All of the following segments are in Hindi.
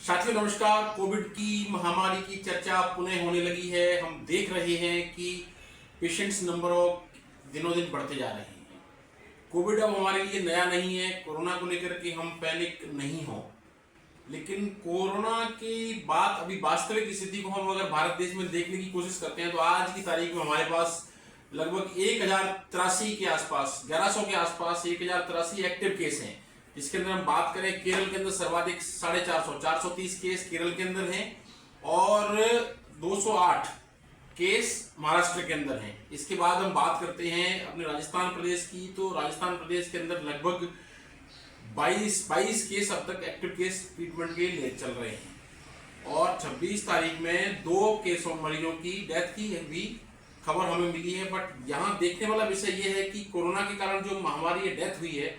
साथियों नमस्कार। कोविड की महामारी की चर्चा पुनः होने लगी है। हम देख रहे हैं कि पेशेंट्स नंबर दिनों दिन बढ़ते जा रहे हैं। कोविड अब हमारे लिए नया नहीं है। कोरोना को लेकर के हम पैनिक नहीं हो, लेकिन कोरोना की बात अभी वास्तविक स्थिति को हम अगर भारत देश में देखने की कोशिश करते हैं तो आज की तारीख में हमारे पास लगभग 1083 के आसपास, 1100 के आसपास 1083 एक्टिव केस हैं। इसके अंदर हम बात करें, केरल के अंदर सर्वाधिक 450 430 केस केरल के अंदर हैं और 208 केस महाराष्ट्र के अंदर हैं। इसके बाद हम बात करते हैं अपने राजस्थान प्रदेश की, तो राजस्थान प्रदेश के अंदर लगभग 22 केस अब तक एक्टिव केस ट्रीटमेंट के लिए चल रहे हैं और 26 तारीख में 2 केसों मरीजों की डेथ की भी खबर हमें मिली है। बट यहाँ देखने वाला विषय यह है कि कोरोना के कारण जो महामारी डेथ हुई है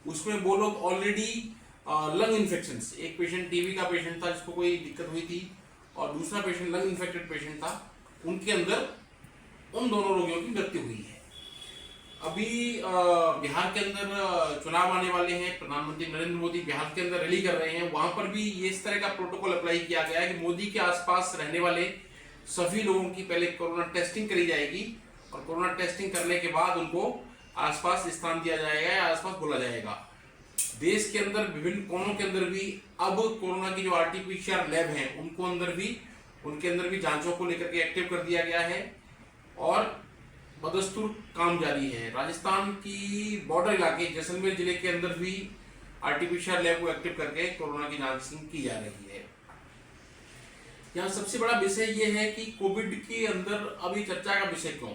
उसमें वो लोग ऑलरेडी लंग इन्फेक्शन, एक पेशेंट टीबी का पेशेंट था जिसको कोई दिक्कत हुई थी और दूसरा पेशेंट लंग इन्फेक्टेड पेशेंट था, उनके अंदर उन दोनों रोगियों की मृत्यु हुई है। अभी बिहार के अंदर चुनाव आने वाले हैं। प्रधानमंत्री नरेंद्र मोदी बिहार के अंदर रैली कर रहे हैं। वहां पर भी ये इस तरह का प्रोटोकॉल अप्लाई किया गया है कि मोदी के आसपास रहने वाले सभी लोगों की पहले कोरोना टेस्टिंग करी जाएगी और कोरोना टेस्टिंग करने के बाद उनको आसपास स्थान दिया जाएगा या आसपास बोला जाएगा। देश के अंदर विभिन्न कोनों के अंदर भी अब कोरोना की जो आरटीपीसीआर लैब हैं उनके अंदर भी जांचों को लेकर के एक्टिव कर दिया गया है और बदस्तूर काम जारी है। राजस्थान की बॉर्डर इलाके जैसलमेर जिले के अंदर भी आरटीपीसीआर लैब को एक्टिव करके कोरोना की जांच की जा रही है। यहाँ सबसे बड़ा विषय यह है कि कोविड के अंदर अभी चर्चा का विषय क्यों,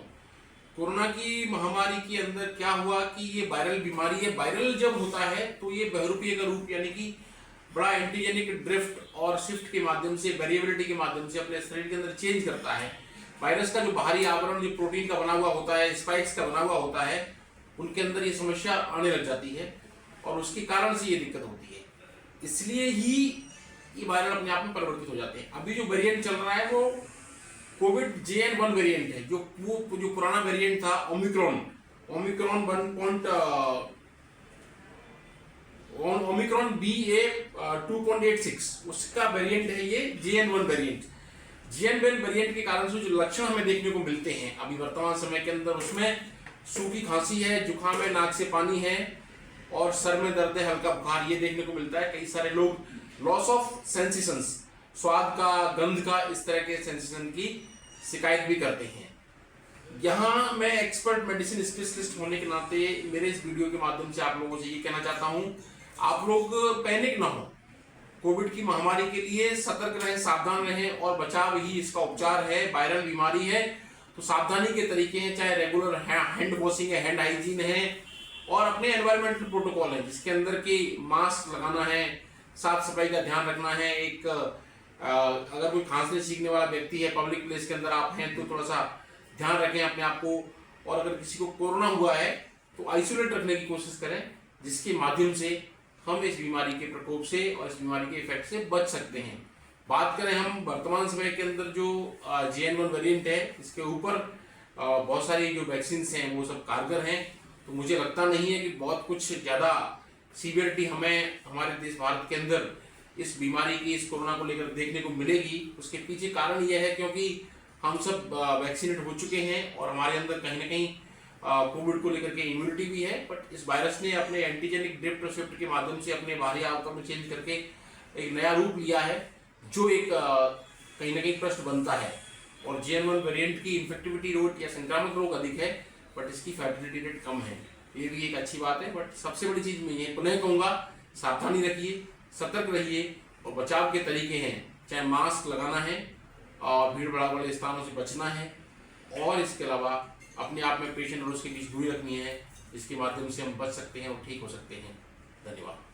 कोरोना की महामारी के अंदर क्या हुआ कि ये वायरल बीमारी है। वायरल जब होता है तो ये बहुरूपीय का रूप यानी कि बड़ा एंटीजेनिक ड्रिफ्ट और शिफ्ट के माध्यम से, वेरिएबिलिटी के माध्यम से अपने शरीर के अंदर चेंज करता है। वायरस का जो बाहरी आवरण जो प्रोटीन का बना हुआ होता है, स्पाइक्स का बना हुआ होता है, उनके अंदर ये समस्या आने लग जाती है और उसके कारण से ये दिक्कत होती है। इसलिए ही ये वायरल अपने आप में परिवर्तित हो जाते हैं। अभी जो वेरिएंट चल रहा है वो कोविड JN.1 वेरिएंट है। जो पुराना वेरिएंट था ओमिक्रॉन 2.86, उसका वेरिएंट है ये JN.1 वेरिएंट। JN.1 वेरिएंट के कारण से जो लक्षण हमें देखने को मिलते हैं अभी वर्तमान समय के अंदर, उसमें सूखी खांसी है, जुकाम है, नाक से पानी है और सर में दर्द है, हल्का बुखार ये देखने को मिलता है। कई सारे लोग लॉस ऑफ सेंसेशंस, स्वाद का, गंध का, इस तरह के सेंसेशन की शिकायत भी करते हैं। यहाँ मैं एक्सपर्ट मेडिसिन स्पेशलिस्ट होने के नाते मेरे इस वीडियो के माध्यम से आप लोगों से ये कहना चाहता हूँ, आप लोग पैनिक ना हो। कोविड की महामारी के लिए सतर्क रहें, सावधान रहें और बचाव ही इसका उपचार है। वायरल बीमारी है तो सावधानी के तरीके हैं, चाहे रेगुलर हैंड वॉशिंग है, हैंड हाइजीन है और अपने एनवायरमेंटल प्रोटोकॉल है जिसके अंदर की मास्क लगाना है, साफ सफाई का ध्यान रखना है। एक अगर कोई खांसने सीखने वाला व्यक्ति है, पब्लिक प्लेस के अंदर आप हैं तो थोड़ा सा ध्यान रखें अपने आप को और अगर किसी को कोरोना हुआ है तो आइसोलेट रखने की कोशिश करें, जिसके माध्यम से हम इस बीमारी के प्रकोप से और इस बीमारी के इफेक्ट से बच सकते हैं। बात करें हम वर्तमान समय के अंदर जो JN.1 वेरिएंट है, इसके ऊपर बहुत सारी जो वैक्सीन हैं वो सब कारगर हैं, तो मुझे लगता नहीं है कि बहुत कुछ ज़्यादा सीवियरिटी हमें हमारे देश भारत के अंदर इस बीमारी की, इस कोरोना को लेकर देखने को मिलेगी। उसके पीछे कारण यह है क्योंकि हम सब वैक्सीनेट हो चुके हैं और हमारे अंदर कहीं ना कहीं कोविड को लेकर के इम्यूनिटी भी है। बट इस वायरस ने अपने एंटीजेनिक ड्रिफ्ट और शिफ्ट के माध्यम से अपने बाहरी आवरण में चेंज करके एक नया रूप लिया है जो एक कहीं ना कहीं प्रश्न बनता है। और JN.1 वेरिएंट की इन्फेक्टिविटी रेट या संक्रामक रोग अधिक है बट इसकी फैटिलिटी रेट कम है, ये भी एक अच्छी बात है। बट सबसे बड़ी चीज मैं ये पुनः कहूँगा, सावधानी रखिए, सतर्क रहिए और बचाव के तरीके हैं, चाहे मास्क लगाना है और भीड़ भाड़ वाले स्थानों से बचना है और इसके अलावा अपने आप में पेशेंट और उसके बीच दूरी रखनी है। इसके माध्यम से हम बच सकते हैं और ठीक हो सकते हैं। धन्यवाद।